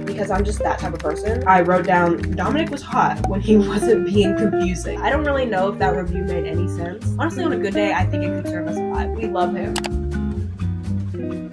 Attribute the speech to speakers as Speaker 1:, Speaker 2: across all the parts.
Speaker 1: because I'm just that type of person. I wrote down Dominic was hot when he wasn't being confusing. I don't really know if that review made any sense. Honestly, on a good day, I think it could serve us a lot. We love him.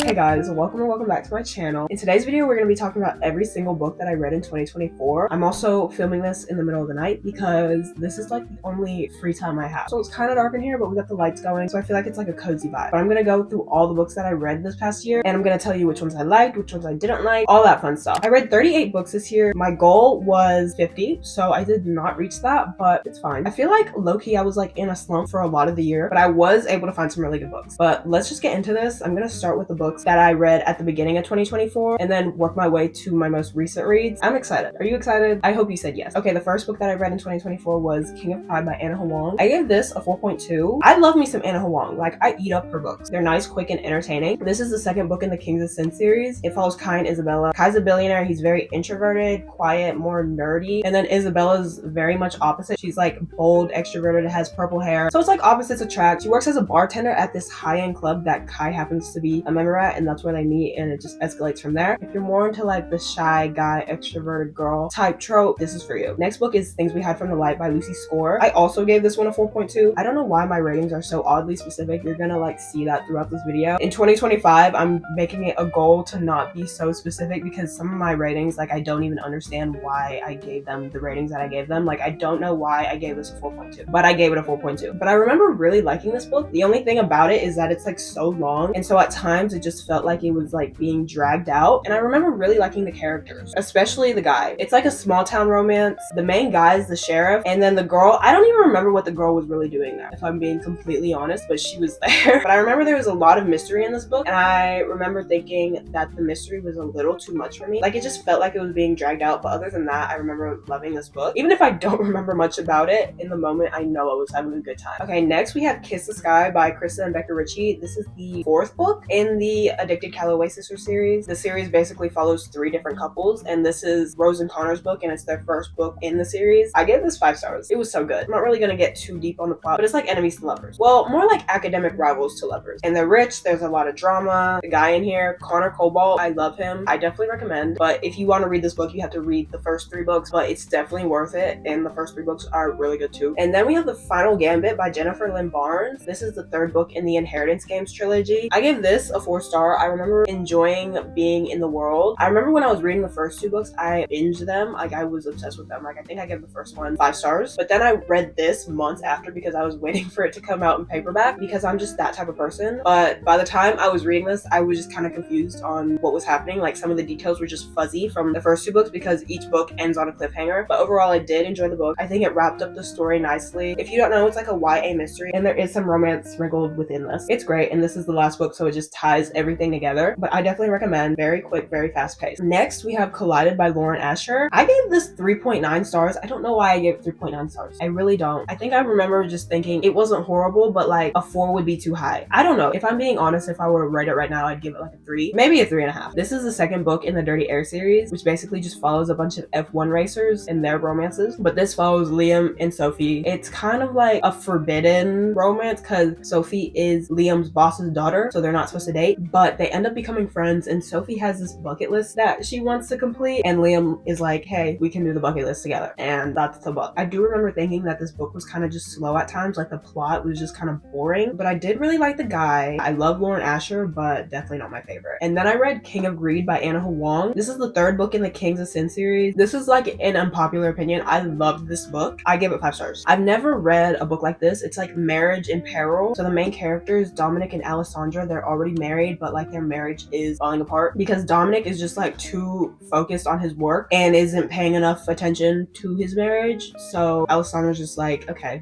Speaker 1: Hey guys, welcome back to my channel. In today's video, we're going to be talking about every single book that I read in 2024. I'm also filming this in the middle of the night because this is like the only free time I have. So it's kind of dark in here, but we got the lights going, so I feel like it's like a cozy vibe. But I'm going to go through all the books that I read this past year, and I'm going to tell you which ones I liked, which ones I didn't like, all that fun stuff. I read 38 books this year. My goal was 50, so I did not reach that, but it's fine. I feel like low-key I was like in a slump for a lot of the year, but I was able to find some really good books. But let's just get into this. I'm going to start with the books that I read at the beginning of 2024 and then work my way to my most recent reads. I'm excited. Are you excited? I hope you said yes. Okay, the first book that I read in 2024 was King of Pride by Anna Huang. I gave this a 4.2. I love me some Anna Huang. Like, I eat up her books. They're nice, quick, and entertaining. This is the second book in the Kings of Sin series. It follows Kai and Isabella. Kai's a billionaire. He's very introverted, quiet, more nerdy. And then Isabella's very much opposite. She's like bold, extroverted, has purple hair. So it's like opposites attract. She works as a bartender at this high-end club that Kai happens to be a member at, and that's where they meet, and it just escalates from there. If you're more into like the shy guy, extroverted girl type trope, this is for you. Next book is Things We Hide from the Light by Lucy Score. I also gave this one a 4.2. I don't know why my ratings are so oddly specific. You're gonna like see that throughout this video. In 2025, I'm making it a goal to not be so specific because some of my ratings, like, I don't even understand why I gave them the ratings that I gave them. Like, I don't know why I gave this a 4.2, but I gave it a 4.2. But I remember really liking this book. The only thing about it is that it's like so long, and so at times it just felt like it was like being dragged out. And I remember really liking the characters, especially the guy. It's like a small town romance. The main guy is the sheriff, and then the girl, I don't even remember what the girl was really doing there, if I'm being completely honest, but she was there. But I remember there was a lot of mystery in this book, and I remember thinking that the mystery was a little too much for me. Like, it just felt like it was being dragged out. But other than that, I remember loving this book. Even if I don't remember much about it, in the moment, I know I was having a good time. Okay, next we have Kiss the Sky by Krista and Becca Ritchie. This is the fourth book in the Addicted Calloway Sisters series. The series basically follows 3 different couples, and this is Rose and Connor's book, and it's their first book in the series. I gave this 5 stars. It was so good. I'm not really gonna get too deep on the plot, but it's like enemies to lovers. Well, more like academic rivals to lovers. And they're rich, there's a lot of drama. The guy in here, Connor Cobalt, I love him. I definitely recommend, but if you want to read this book, you have to read the first 3 books, but it's definitely worth it, and the first 3 books are really good too. And then we have The Final Gambit by Jennifer Lynn Barnes. This is the 3rd book in the Inheritance Games trilogy. I gave this a 4 star. I remember enjoying being in the world. I remember when I was reading the first 2 books, I binged them. Like, I was obsessed with them. Like, I think I gave the first one 5 stars, but then I read this months after because I was waiting for it to come out in paperback because I'm just that type of person. But by the time I was reading this, I was just kind of confused on what was happening. Like, some of the details were just fuzzy from the first 2 books because each book ends on a cliffhanger. But overall, I did enjoy the book. I think it wrapped up the story nicely. If you don't know, it's like a YA mystery, and there is some romance sprinkled within this. It's great, and this is the last book, so it just ties everything together. But I definitely recommend. Very quick, very fast paced. Next, we have Collided by Lauren Asher. I gave this 3.9 stars. I don't know why I gave it 3.9 stars. I really don't. I think I remember just thinking it wasn't horrible, but like a 4 would be too high. I don't know. If I'm being honest, if I were to rate it right now, I'd give it like a 3, maybe a 3.5. This is the 2nd book in the Dirty Air series, which basically just follows a bunch of F1 racers and their romances. But this follows Liam and Sophie. It's kind of like a forbidden romance because Sophie is Liam's boss's daughter, so they're not supposed to date, but they end up becoming friends, and Sophie has this bucket list that she wants to complete, and Liam is like, hey, we can do the bucket list together, and that's the book. I do remember thinking that this book was kind of just slow at times, like the plot was just kind of boring, but I did really like the guy. I love Lauren Asher, but definitely not my favorite. And then I read King of Greed by Anna Huang. This is the 3rd book in the Kings of Sin series. This is like an unpopular opinion. I loved this book. I give it 5 stars. I've never read a book like this. It's like marriage in peril. So the main characters, Dominic and Alessandra, they're already married, but like their marriage is falling apart because Dominic is just like too focused on his work and isn't paying enough attention to his marriage. So Alessandra's just like, okay,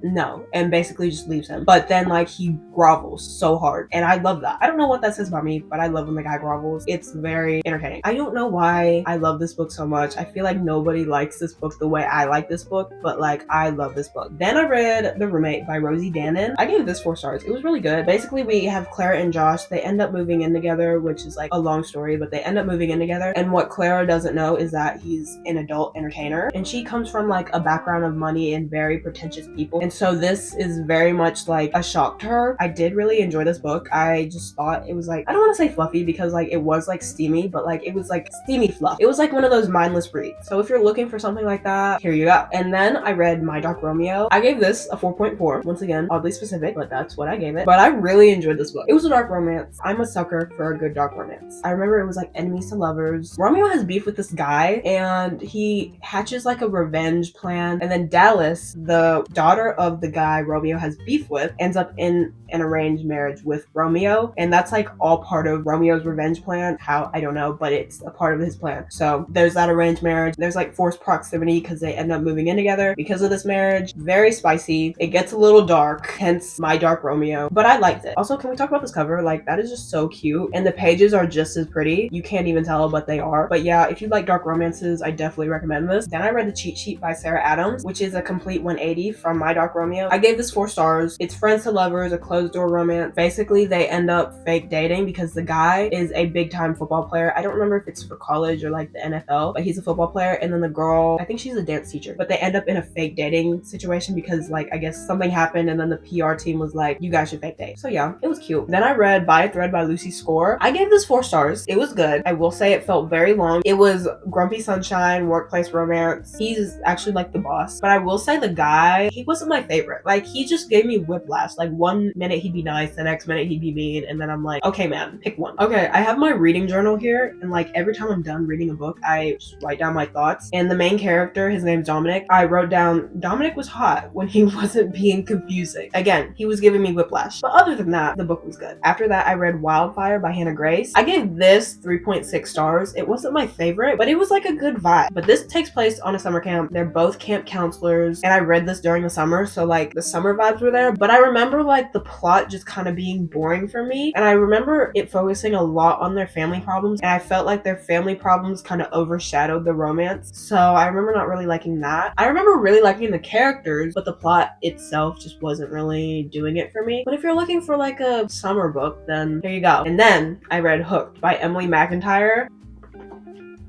Speaker 1: no, and basically just leaves him. But then like he grovels so hard, and I love that. I don't know what that says about me, but I love when the guy grovels. It's very entertaining. I don't know why I love this book so much. I feel like nobody likes this book the way I like this book, but like I love this book. Then I read The Roommate by Rosie Danon. I gave this 4 stars. It was really good. Basically, we have Clara and Josh. They end up moving in together, which is like a long story, but they end up moving in together. And what Clara doesn't know is that he's an adult entertainer, and she comes from like a background of money and very pretentious people. And And so this is very much like a shock to her. I did really enjoy this book. I just thought it was like, I don't want to say fluffy because like it was like steamy, but like it was like steamy fluff. It was like one of those mindless reads. So if you're looking for something like that, here you go. And then I read My Dark Romeo. I gave this a 4.4. Once again, oddly specific, but that's what I gave it. But I really enjoyed this book. It was a dark romance. I'm a sucker for a good dark romance. I remember it was like enemies to lovers. Romeo has beef with this guy and he hatches like a revenge plan. And then Dallas, the daughter of the guy Romeo has beef with, ends up in an arranged marriage with Romeo. And that's like all part of Romeo's revenge plan. How? I don't know, but it's a part of his plan. So there's that arranged marriage. There's like forced proximity because they end up moving in together because of this marriage. Very spicy. It gets a little dark, hence My Dark Romeo. But I liked it. Also, can we talk about this cover? Like, that is just so cute. And the pages are just as pretty. You can't even tell, but they are. But yeah, if you like dark romances, I definitely recommend this. Then I read The Cheat Sheet by Sarah Adams, which is a complete 180 from My Dark Romeo. I gave this 4 stars. It's friends to lovers, a closed door romance. Basically, they end up fake dating because the guy is a big time football player. I don't remember if it's for college or like the NFL, but he's a football player. And then the girl, I think she's a dance teacher, but they end up in a fake dating situation because like, I guess something happened and then the PR team was like, you guys should fake date. So yeah, it was cute. Then I read By a Thread by Lucy Score. I gave this 4 stars. It was good. I will say it felt very long. It was grumpy sunshine, workplace romance. He's actually like the boss, but I will say the guy, he wasn't my favorite. Like, he just gave me whiplash. Like, one minute he'd be nice, the next minute he'd be mean, and then I'm like, okay man, pick one. Okay, I have my reading journal here, and like every time I'm done reading a book, I just write down my thoughts. And the main character, his name's Dominic, I wrote down, Dominic was hot when he wasn't being confusing. Again, he was giving me whiplash. But other than that, the book was good. After that, I read Wildfire by Hannah Grace. I gave this 3.6 stars. It wasn't my favorite, but it was like a good vibe. But this takes place on a summer camp. They're both camp counselors, and I read this during the summer, so like the summer vibes were there. But I remember like the plot just kind of being boring for me, and I remember it focusing a lot on their family problems, and I felt like their family problems kind of overshadowed the romance. So I remember not really liking that. I remember really liking the characters, but the plot itself just wasn't really doing it for me. But if you're looking for like a summer book, then here you go. And then I read Hooked by Emily McIntyre.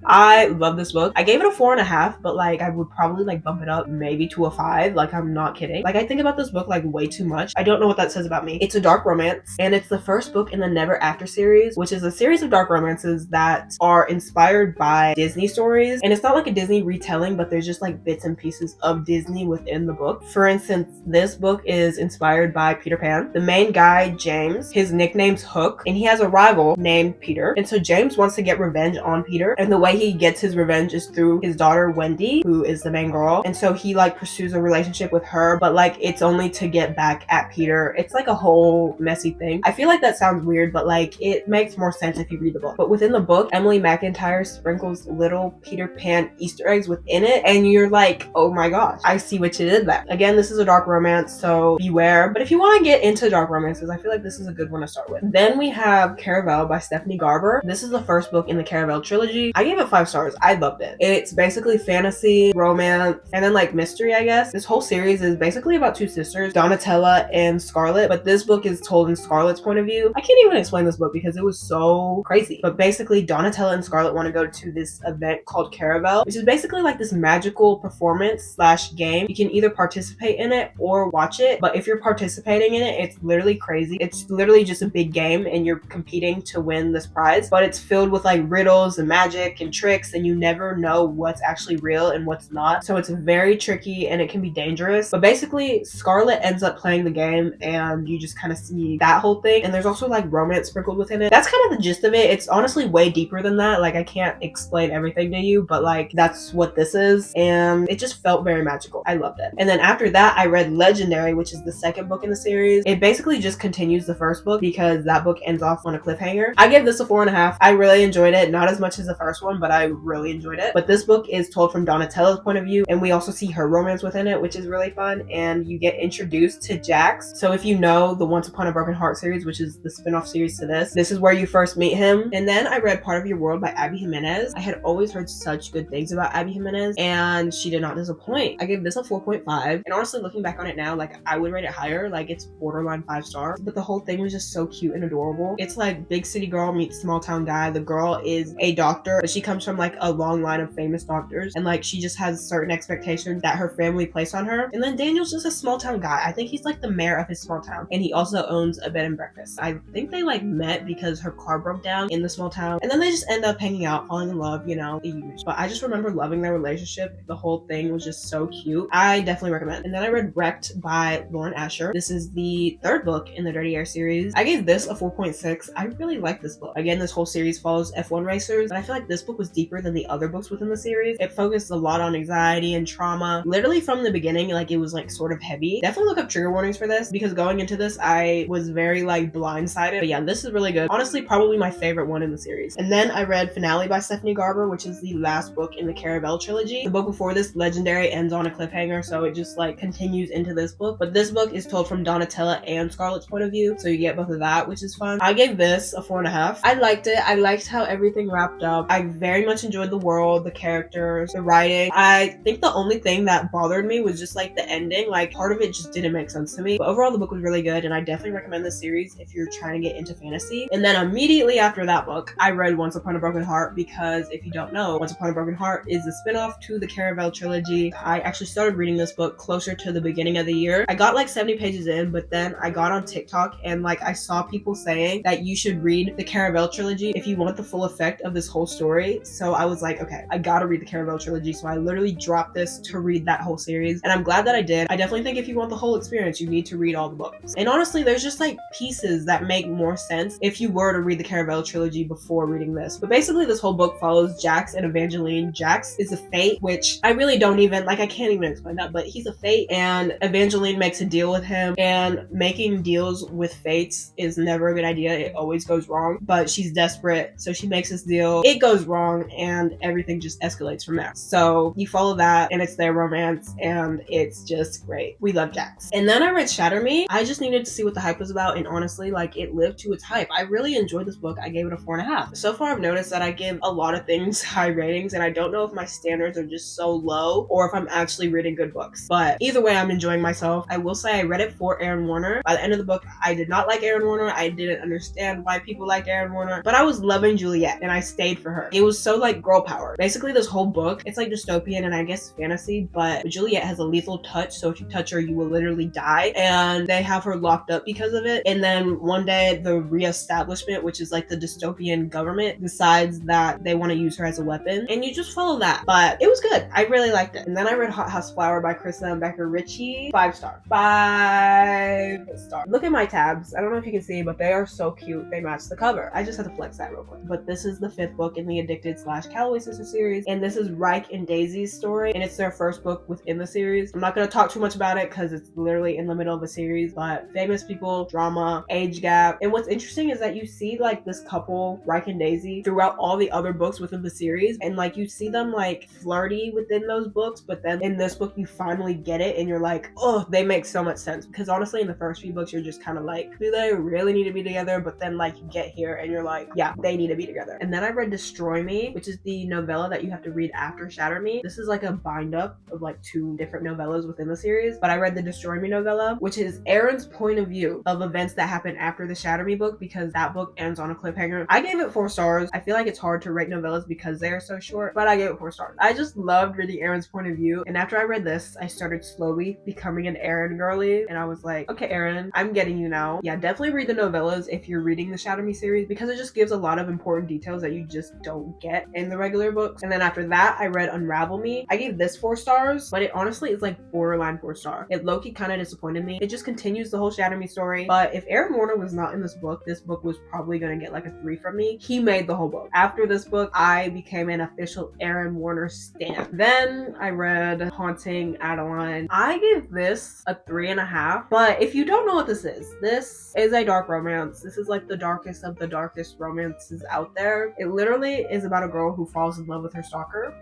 Speaker 1: I love this book. I gave it a 4.5, but like I would probably like bump it up maybe to a 5. Like, I'm not kidding. Like, I think about this book like way too much. I don't know what that says about me. It's a dark romance, and it's the first book in the Never After series, which is a series of dark romances that are inspired by Disney stories. And it's not like a Disney retelling, but there's just like bits and pieces of Disney within the book. For instance, this book is inspired by Peter Pan. The main guy, James, his nickname's Hook, and he has a rival named Peter. And so James wants to get revenge on Peter, and the way he gets his revenge is through his daughter Wendy, who is the main girl. And so he like pursues a relationship with her, but like it's only to get back at Peter. It's like a whole messy thing. I feel like that sounds weird, but like it makes more sense if you read the book. But within the book, Emily McIntyre sprinkles little Peter Pan Easter eggs within it, and you're like, oh my gosh, I see what you did there. Again, this is a dark romance, so beware. But if you want to get into dark romances, I feel like this is a good one to start with. Then we have Caravel by Stephanie Garber. This is the first book in the Caravel trilogy. I gave it 5 stars. I loved it. It's basically fantasy, romance, and then like mystery, I guess. This whole series is basically about 2 sisters, Donatella and Scarlett, but this book is told in Scarlett's point of view. I can't even explain this book because it was so crazy. But basically, Donatella and Scarlett want to go to this event called Caravel, which is basically like this magical performance / game. You can either participate in it or watch it, but if you're participating in it, it's literally crazy. It's literally just a big game and you're competing to win this prize, but it's filled with like riddles and magic and tricks, and you never know what's actually real and what's not. So it's very tricky and it can be dangerous. But basically, Scarlett ends up playing the game and you just kind of see that whole thing. And there's also like romance sprinkled within it. That's kind of the gist of it. It's honestly way deeper than that. Like, I can't explain everything to you, but like that's what this is. And it just felt very magical. I loved it. And then after that, I read Legendary, which is the second book in the series. It basically just continues the first book because that book ends off on a cliffhanger. I give this a 4.5. I really enjoyed it. Not as much as the first one, but I really enjoyed it. But this book is told from Donatella's point of view, and we also see her romance within it, which is really fun. And you get introduced to Jax. So if you know the Once Upon a Broken Heart series, which is the spin-off series to this is where you first meet him. And then I read Part of Your World by Abby Jimenez. I had always heard such good things about Abby Jimenez, and she did not disappoint. I gave this a 4.5. And honestly, looking back on it now, like I would rate it higher. Like, it's borderline 5 stars. But the whole thing was just so cute and adorable. It's like big city girl meets small town guy. The girl is a doctor, but she comes from like a long line of famous doctors, and like she just has certain expectations that her family place on her. And then Daniel's just a small town guy. I think he's like the mayor of his small town, and he also owns a bed and breakfast. I think they like met because her car broke down in the small town, and then they just end up hanging out, falling in love, you know, the usual. But I just remember loving their relationship. The whole thing was just so cute. I definitely recommend. And then I read Wrecked by Lauren Asher. This is the third book in the Dirty Air series. I gave this a 4.6. I really like this book. Again, this whole series follows F1 racers, but I feel like this book was deeper than the other books within the series. It focused a lot on anxiety and trauma. Literally from the beginning, like it was like sort of heavy. Definitely look up trigger warnings for this, because going into this, I was very like blindsided. But yeah, this is really good. Honestly, probably my favorite one in the series. And then I read Finale by Stephanie Garber, which is the last book in the Caravel trilogy. The book before this, Legendary, ends on a cliffhanger, so it just like continues into this book. But this book is told from Donatella and Scarlett's point of view, so you get both of that, which is fun. I gave this a 4.5. I liked it. I liked how everything wrapped up. I very much enjoyed the world, the characters, the writing. I think the only thing that bothered me was just like the ending. Like part of it just didn't make sense to me. But overall, the book was really good, and I definitely recommend this series if you're trying to get into fantasy. And then immediately after that book, I read Once Upon a Broken Heart, because if you don't know, Once Upon a Broken Heart is a spin-off to the Caravel trilogy. I actually started reading this book closer to the beginning of the year. I got like 70 pages in, but then I got on TikTok and like I saw people saying that you should read the Caravel trilogy if you want the full effect of this whole story. So I was like, okay, I gotta read the Caravel trilogy. So I literally dropped this to read that whole series, and I'm glad that I did. I definitely think if you want the whole experience, you need to read all the books. And honestly, there's just like pieces that make more sense if you were to read the Caravel trilogy before reading this. But basically, this whole book follows Jax and Evangeline. Jax is a fate, which I really don't even, like I can't even explain that, but he's a fate, and Evangeline makes a deal with him, and making deals with fates is never a good idea. It always goes wrong, but she's desperate, so she makes this deal. It goes wrong, and everything just escalates from there. So you follow that, and it's their romance, and it's just great. We love Jax. And then I read Shatter Me. I just needed to see what the hype was about, and honestly, like it lived to its hype. I really enjoyed this book. I gave it a 4.5. So far, I've noticed that I give a lot of things high ratings, and I don't know if my standards are just so low or if I'm actually reading good books. But either way, I'm enjoying myself. I will say I read it for Aaron Warner. By the end of the book, I did not like Aaron Warner. I didn't understand why people liked Aaron Warner, but I was loving Juliet, and I stayed for her. It was so like girl power. Basically, this whole book, it's like dystopian and I guess fantasy, but Juliet has a lethal touch, so if you touch her, you will literally die, and they have her locked up because of it. And then one day, the reestablishment, which is like the dystopian government, decides that they want to use her as a weapon, and you just follow that. But it was good. I really liked it. And then I read Hot House Flower by Krista and Becker Ritchie. 5 stars. 5 stars. Look at my tabs. I don't know if you can see, but they are so cute. They match the cover. I just had to flex that real quick. But this is the 5th book in the Addicted / Calloway Sister series, and this is Reich and Daisy's story, and it's their first book within the series. I'm not going to talk too much about it because it's literally in the middle of a series, but famous people, drama, age gap. And what's interesting is that you see like this couple, Reich and Daisy, throughout all the other books within the series, and like you see them like flirty within those books, but then in this book you finally get it, and you're like, oh, they make so much sense. Because honestly, in the first few books, you're just kind of like, do they really need to be together? But then like you get here and you're like, yeah, they need to be together. And then I read Destroy Me, which is the novella that you have to read after Shatter Me. This is like a bind up of like 2 different novellas within the series, but I read the Destroy Me novella, which is Aaron's point of view of events that happen after the Shatter Me book, because that book ends on a cliffhanger. I gave it 4 stars. I feel like it's hard to rate novellas because they are so short, but I gave it 4 stars. I just loved reading Aaron's point of view, and after I read this, I started slowly becoming an Aaron girly, and I was like, okay, Aaron, I'm getting you now. Yeah, definitely read the novellas if you're reading the Shatter Me series, because it just gives a lot of important details that you just don't get in the regular books. And then after that, I read Unravel Me. I gave this 4 stars, but it honestly is like borderline 4 star. It low-key kind of disappointed me. It just continues the whole Shatter Me story, but if Aaron Warner was not in this book was probably gonna get like a 3 from me. He made the whole book. After this book, I became an official Aaron Warner stan. Then I read Haunting Adeline. I gave this a 3.5, but if you don't know what this is a dark romance. This is like the darkest of the darkest romances out there. It literally is about a girl who falls in love with her stalker.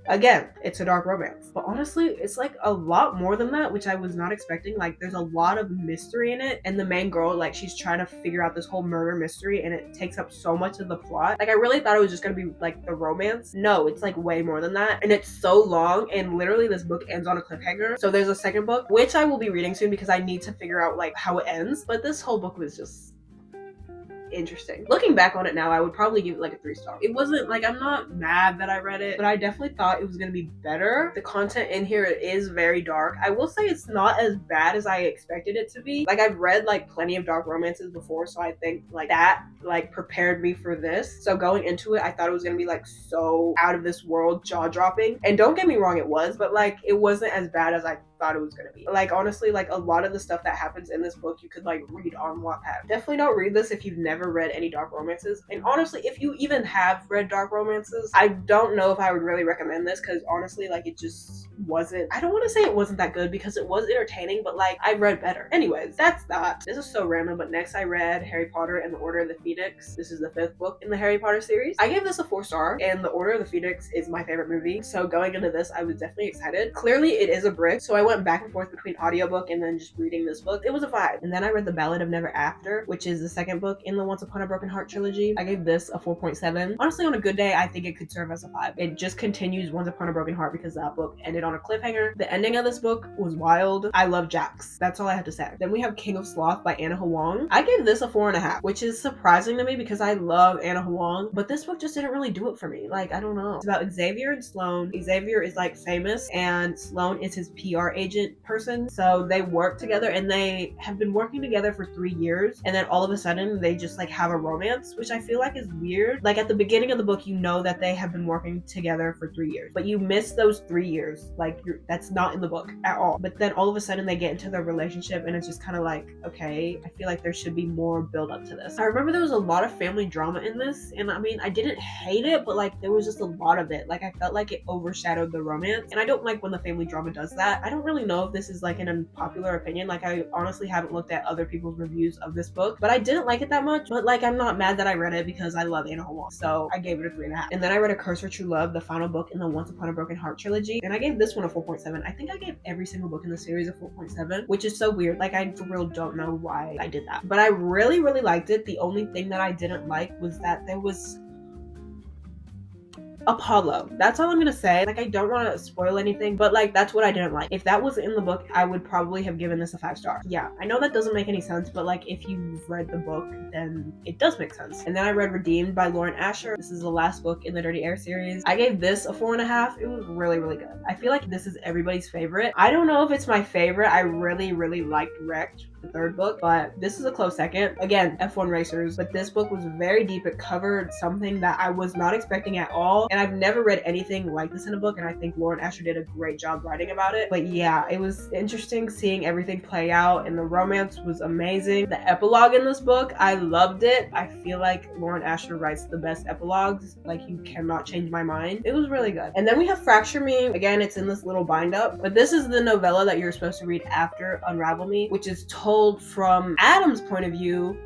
Speaker 1: Again, it's a dark romance. But honestly, it's like a lot more than that, which I was not expecting. Like, there's a lot of mystery in it. And the main girl, like, she's trying to figure out this whole murder mystery, and it takes up so much of the plot. Like, I really thought it was just gonna be, like, the romance. No, it's, like, way more than that. And it's so long, and literally this book ends on a cliffhanger. So there's a second book, which I will be reading soon because I need to figure out, like, how it ends. But this whole book was just... interesting. Looking back on it now, I would probably give it like a 3-star. It wasn't like, I'm not mad that I read it, but I definitely thought it was gonna be better. The content in here is very dark. I will say it's not as bad as I expected it to be. Like, I've read like plenty of dark romances before, so I think like that like prepared me for this. So going into it, I thought it was gonna be like so out of this world, jaw-dropping. And don't get me wrong, it was, but like it wasn't as bad as I thought it was gonna be. Like, honestly, like a lot of the stuff that happens in this book you could like read on Wattpad. Definitely don't read this if you've never read any dark romances. And honestly, if you even have read dark romances, I don't know if I would really recommend this, because honestly, like it just wasn't, I don't want to say it wasn't that good, because it was entertaining, but like I read better. Anyways, that's that. This is so random, but next I read Harry Potter and the Order of the Phoenix. This is the 5th book in the Harry Potter series. I gave this a 4-star, and the Order of the Phoenix is my favorite movie, so going into this I was definitely excited. Clearly it is a brick, so I went back and forth between audiobook and then just reading this book. It was a vibe. And then I read The Ballad of Never After, which is the 2nd book in the Once Upon a Broken Heart trilogy. I gave this a 4.7. Honestly, on a good day I think it could serve as a 5. It just continues Once Upon a Broken Heart because that book ended on a cliffhanger. The ending of this book was wild. I love Jax. That's all I have to say. Then we have King of Sloth by Anna Huang. I gave this a 4.5, which is surprising to me because I love Anna Huang, but this book just didn't really do it for me. Like, I don't know. It's about Xavier and Sloane. Xavier is like famous and Sloane is his PR agent person. So they work together, and they have been working together for 3 years, and then all of a sudden they just like have a romance, which I feel like is weird. Like, at the beginning of the book you know that they have been working together for 3 years, but you miss those 3 years. Like, that's not in the book at all. But then all of a sudden they get into their relationship, and it's just kind of like, okay, I feel like there should be more build up to this. I remember there was a lot of family drama in this, and I mean, I didn't hate it, but like there was just a lot of it. Like, I felt like it overshadowed the romance, and I don't like when the family drama does that. I don't really know if this is like an unpopular opinion. Like, I honestly haven't looked at other people's reviews of this book, but I didn't like it that much. But like, I'm not mad that I read it because I love Anna Huang, so I gave it a 3.5. And then I read A Curse for True Love, the final book in the Once Upon a Broken Heart trilogy, and I gave this one a 4.7. I think I gave every single book in the series a 4.7, which is so weird. Like, I for real don't know why I did that, but I really liked it. The only thing that I didn't like was that there was Apollo. That's all I'm gonna say. Like, I don't want to spoil anything, but like that's what I didn't like. If that was in the book, I would probably have given this a 5-star. Yeah, I know that doesn't make any sense, but like if you've read the book, then it does make sense. And then I read Redeemed by Lauren Asher. This is the last book in the Dirty Air series. I gave this a 4.5. It was really good. I feel like this is everybody's favorite. I don't know if it's my favorite. I really liked Wrecked, the 3rd book, but this is a close second. Again, F1 Racers, but this book was very deep. It covered something that I was not expecting at all, and I've never read anything like this in a book, and I think Lauren Asher did a great job writing about it. But yeah, it was interesting seeing everything play out, and the romance was amazing. The epilogue in this book, I loved it. I feel like Lauren Asher writes the best epilogues. Like, you cannot change my mind. It was really good. And then we have Fracture Me. Again, it's in this little bind up, but this is the novella that you're supposed to read after Unravel Me, which is told from Adam's point of view.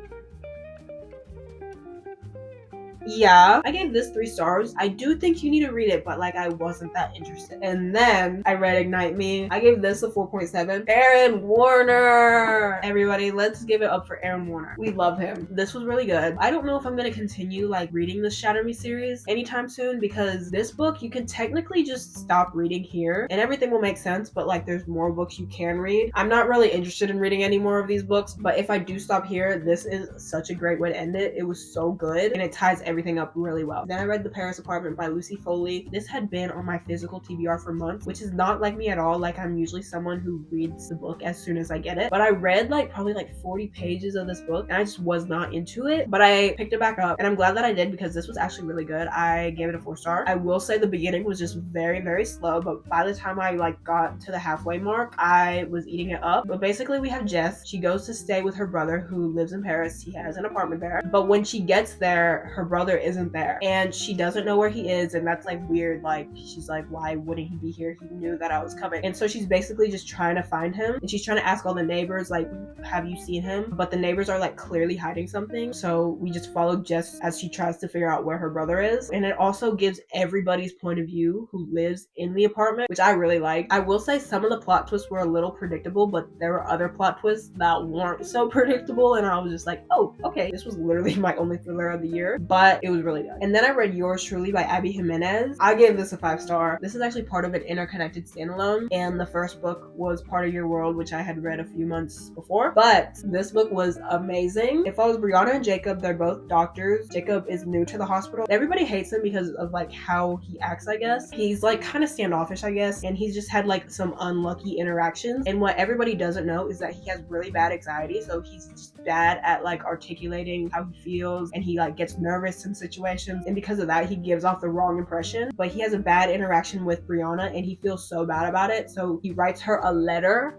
Speaker 1: Yeah, I gave this 3 stars. I do think you need to read it, but like I wasn't that interested. And then I read Ignite Me. I gave this a 4.7. Aaron Warner! Everybody, let's give it up for Aaron Warner. We love him. This was really good. I don't know if I'm gonna continue like reading the Shatter Me series anytime soon, because this book you can technically just stop reading here and everything will make sense, but like there's more books you can read. I'm not really interested in reading any more of these books, but if I do stop here, this is such a great way to end it. It was so good, and it ties everything up really well. Then I read The Paris Apartment by Lucy Foley. This had been on my physical TBR for months, which is not like me at all. Like, I'm usually someone who reads the book as soon as I get it, but I read like probably like 40 pages of this book and I just was not into it, but I picked it back up, and I'm glad that I did because this was actually really good. I gave it a 4-star. I will say the beginning was just very slow, but by the time I like got to the halfway mark, I was eating it up. But basically we have Jess. She goes to stay with her brother who lives in Paris. He has an apartment there, but when she gets there, her brother isn't there, and she doesn't know where he is, and that's like weird. Like, she's like, why wouldn't he be here? He knew that I was coming. And so she's basically just trying to find him, and she's trying to ask all the neighbors, like, have you seen him? But the neighbors are like clearly hiding something, so we just follow Jess as she tries to figure out where her brother is. And it also gives everybody's point of view who lives in the apartment, which I really liked. I will say some of the plot twists were a little predictable, but there were other plot twists that weren't so predictable, and I was just like, oh, okay, this was literally my only thriller of the year. But but it was really good. And then I read Yours Truly by Abby Jimenez. I gave this a 5-star. This is actually part of an interconnected standalone, and the first book was Part of Your World, which I had read a few months before, but this book was amazing. It follows Brianna and Jacob. They're both doctors. Jacob is new to the hospital. Everybody hates him because of like how he acts, I guess. He's like kind of standoffish, I guess, and he's just had like some unlucky interactions. And what everybody doesn't know is that he has really bad anxiety, so he's just bad at like articulating how he feels, and he like gets nervous in situations, and because of that he gives off the wrong impression. But he has a bad interaction with Brianna and he feels so bad about it, so he writes her a letter.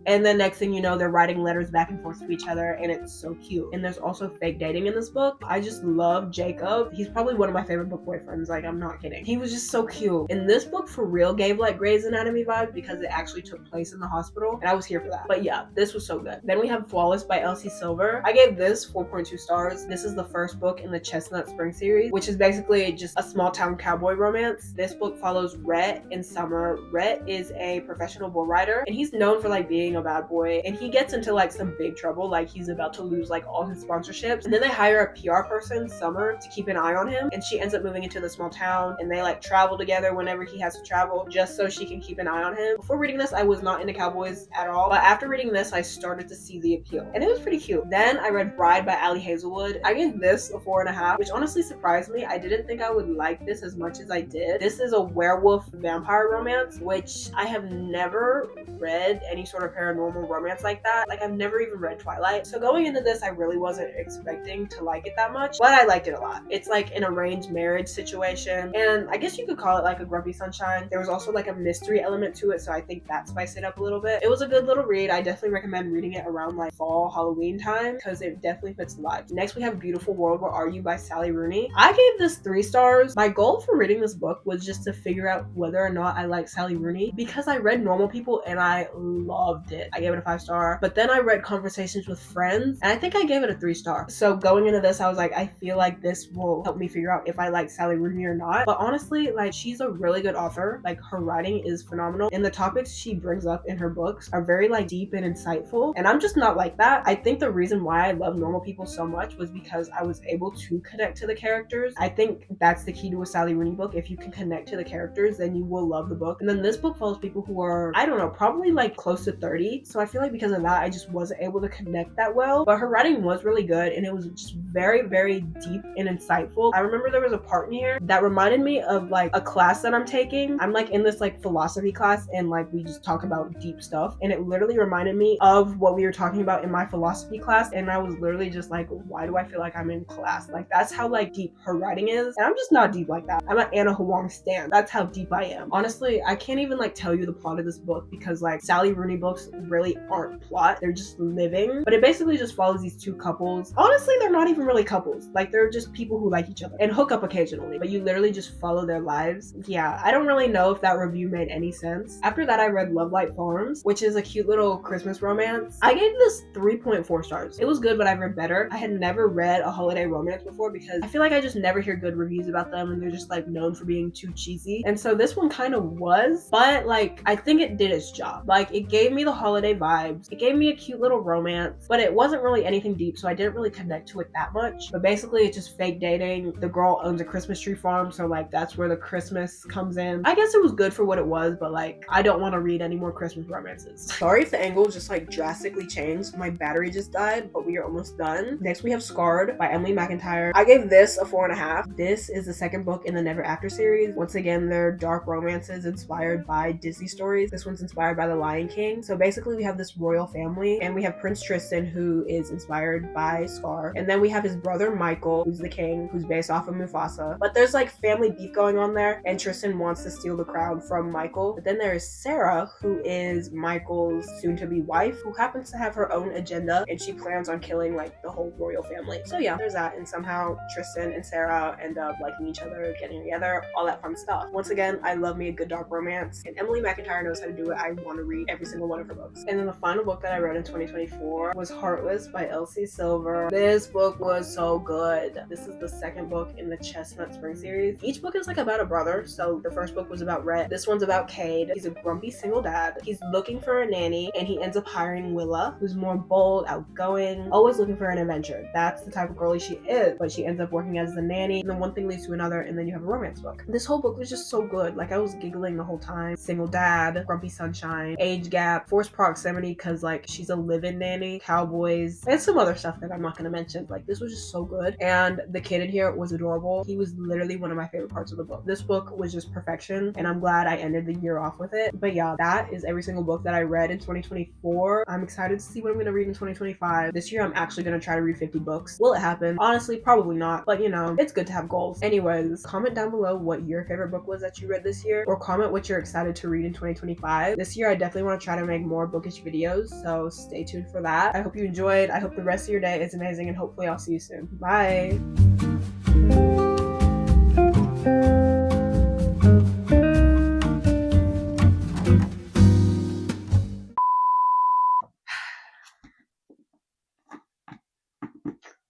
Speaker 1: And then next thing you know, they're writing letters back and forth to each other, and it's so cute. And there's also fake dating in this book. I just love Jacob. He's probably one of my favorite book boyfriends. Like, I'm not kidding. He was just so cute. And this book for real gave like Grey's Anatomy vibes because it actually took place in the hospital, and I was here for that. But yeah, this was so good. Then we have Flawless by Elsie Silver. I gave this 4.2 stars. This is the first book in the Chestnut Spring series, which is basically just a small town cowboy romance. This book follows Rhett and Summer. Rhett is a professional bull rider, and he's known for like being a bad boy, and he gets into like some big trouble. Like, he's about to lose like all his sponsorships, and then they hire a PR person, Summer, to keep an eye on him, and she ends up moving into the small town, and they like travel together whenever he has to travel just so she can keep an eye on him. Before reading this, I was not into cowboys at all, but after reading this I started to see the appeal, and it was pretty cute. Then I read Bride by Allie Hazelwood. I gave this a 4.5, which honestly surprised me. I didn't think I would like this as much as I did. This is a werewolf vampire romance, which I have never read any sort of paranormal romance like that. Like, I've never even read Twilight, so going into this I really wasn't expecting to like it that much, but I liked it a lot. It's like an arranged marriage situation, and I guess you could call it like a Grumpy Sunshine. There was also like a mystery element to it, so I think that spiced it up a little bit. It was a good little read. I definitely recommend reading it around like fall, Halloween time, because it definitely fits the vibe. Next we have Beautiful World, Where Are You by Sally Rooney. I gave this 3 stars. My goal for reading this book was just to figure out whether or not I like Sally Rooney, because I read Normal People and I loved it. I gave it a 5-star, but then I read Conversations with Friends and I think I gave it a 3-star. So going into this, I was like, I feel like this will help me figure out if I like Sally Rooney or not. But honestly, like, she's a really good author. Like, her writing is phenomenal, and the topics she brings up in her books are very like deep and insightful, and I'm just not like that. I think the reason why I love Normal People so much was because I was able to connect to the characters. I think that's the key to a Sally Rooney book. If you can connect to the characters, then you will love the book. And then this book follows people who are, I don't know, probably like close to 30, so I feel like because of that I just wasn't able to connect that well. But her writing was really good, and it was just very, very deep and insightful. I remember there was a part in here that reminded me of like a class that I'm taking. I'm like in this like philosophy class, and like we just talk about deep stuff, and it literally reminded me of what we were talking about in my philosophy class, and I was literally just like, why do I feel like I'm in class? Like, that's how like deep her writing is, and I'm just not deep like that. I'm an Anna Huang stan. That's how deep I am. Honestly, I can't even like tell you the plot of this book, because like Sally Rooney books really aren't plot, they're just living. But it basically just follows these 2 couples. Honestly, they're not even really couples. Like, they're just people who like each other and hook up occasionally, but you literally just follow their lives. Yeah, I don't really know if that review made any sense. After that, I read Love Light Farms, which is a cute little Christmas romance. I gave this 3.4 stars. It was good, but I've read better. I had never read a holiday romance before because I feel like I just never hear good reviews about them, and they're just like known for being too cheesy. And so this one kind of was, but like, I think it did its job. Like, it gave me the holiday vibes. It gave me a cute little romance, but it wasn't really anything deep, so I didn't really connect to it that much. But basically, it's just fake dating. The girl owns a Christmas tree farm, so like that's where the Christmas comes in. I guess it was good for what it was, but like, I don't want to read any more Christmas romances. Sorry if the angle just like drastically changed. My battery just died, but we are almost done. Next we have Scarred by Emily McIntyre. I gave this a 4.5. This is the second book in the Never After series. Once again, they're dark romances inspired by Disney stories. This one's inspired by The Lion King. So basically we have this royal family, and we have Prince Tristan, who is inspired by Scar, and then we have his brother Michael, who's the king, who's based off of Mufasa. But there's like family beef going on there, and Tristan wants to steal the crown from Michael. But then there is Sarah, who is Michael's soon-to-be wife, who happens to have her own agenda, and she plans on killing like the whole royal family. So yeah, there's that, and somehow Tristan and Sarah end up liking each other, getting together, all that fun stuff. Once again, I love me a good dark romance, and Emily McIntyre knows how to do it. I want to read every single one of her books. books. And then the final book that I read in 2024 was Heartless by Elsie Silver. This book was so good. This is the second book in the Chestnut Spring series. Each book is like about a brother. So the first book was about Rhett. This one's about Cade. He's a grumpy single dad. He's looking for a nanny and he ends up hiring Willa, who's more bold, outgoing, always looking for an adventure. That's the type of girly she is, but she ends up working as the nanny, and then one thing leads to another, and then you have a romance book. This whole book was just so good. Like, I was giggling the whole time. Single dad, grumpy sunshine, age gap, forced proximity because like she's a live-in nanny, cowboys, and some other stuff that I'm not gonna mention. Like, this was just so good, and the kid in here was adorable. He was literally one of my favorite parts of the book. This book was just perfection, and I'm glad I ended the year off with it. But yeah, that is every single book that I read in 2024. I'm excited to see what I'm gonna read in 2025. This year I'm actually gonna try to read 50 books. Will it happen? Honestly, probably not, but you know, it's good to have goals. Anyways, comment down below what your favorite book was that you read this year, or comment what you're excited to read in 2025. This year I definitely want to try to make more bookish videos, so stay tuned for that. I hope you enjoyed. I hope the rest of your day is amazing, and hopefully I'll see you soon. Bye.